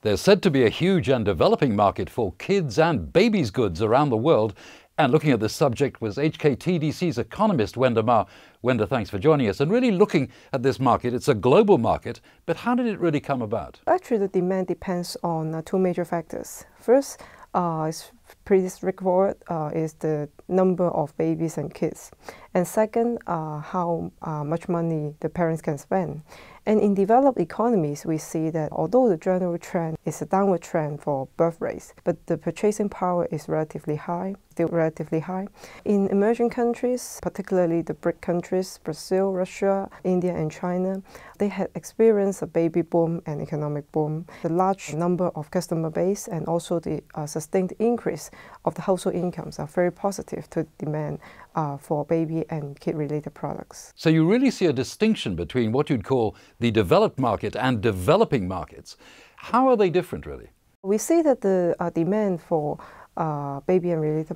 There's said to be a huge and developing market for kids and babies' goods around the world. And looking at this subject was HKTDC's economist, Wenda Ma. Wenda, thanks for joining us. And really looking at this market, it's a global market, but how did it really come about? Actually, the demand depends on two major factors. First, it's pretty straightforward, is the number of babies and kids. And second, how much money the parents can spend. And in developed economies, we see that although the general trend is a downward trend for birth rates, but the purchasing power is relatively high, still relatively high. In emerging countries, particularly the BRIC countries, Brazil, Russia, India, and China, they had experienced a baby boom and economic boom. The large number of customer base and also the sustained increase of the household incomes are very positive to demand for baby and kid-related products. So you really see a distinction between what you'd call the developed market and developing markets. How are they different, really? We see that the demand for baby and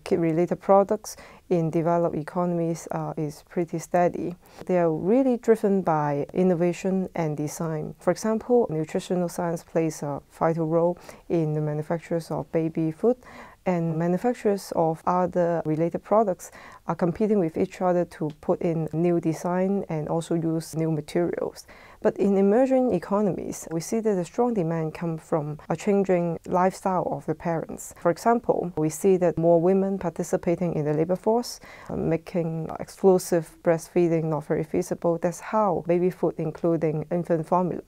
kid-related products in developed economies is pretty steady. They are really driven by innovation and design. For example, nutritional science plays a vital role in the manufacturers of baby food, and manufacturers of other related products are competing with each other to put in new design and also use new materials. But in emerging economies, we see that the strong demand comes from a changing lifestyle of the parents. For example, we see that more women participating in the labor force, making exclusive breastfeeding not very feasible. That's how baby food, including infant formula,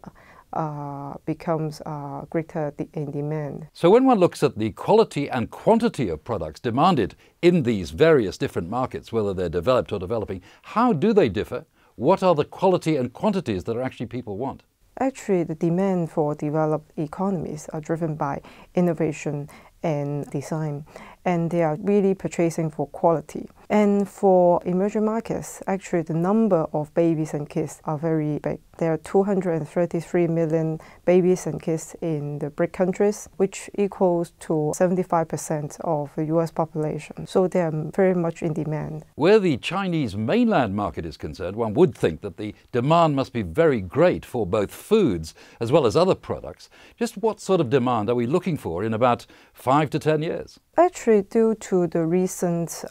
becomes greater in demand. So when one looks at the quality and quantity of products demanded in these various different markets, whether they're developed or developing, how do they differ? What are the quality and quantities that actually people want? Actually, the demand for developed economies are driven by innovation and design, and they are really purchasing for quality. And for emerging markets, actually the number of babies and kids are very big. There are 233 million babies and kids in the BRIC countries, which equals to 75% of the US population. So they are very much in demand. Where the Chinese mainland market is concerned, one would think that the demand must be very great for both foods as well as other products. Just what sort of demand are we looking for in about 5 to 10 years? Actually, due to the recent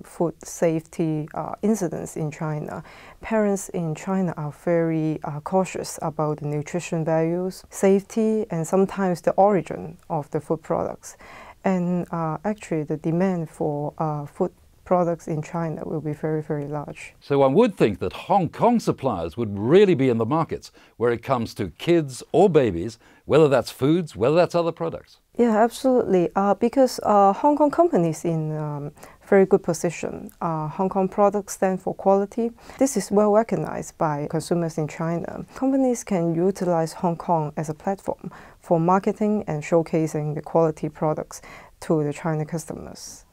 food safety incidents in China, parents in China are very cautious about the nutrition values, safety, and sometimes the origin of the food products. And actually, the demand for food products in China will be very, very large. So one would think that Hong Kong suppliers would really be in the markets where it comes to kids or babies, whether that's foods, whether that's other products. Yeah, absolutely. Because Hong Kong companies in very good position. Hong Kong products stand for quality. This is well recognized by consumers in China. Companies can utilize Hong Kong as a platform for marketing and showcasing the quality products to the China customers.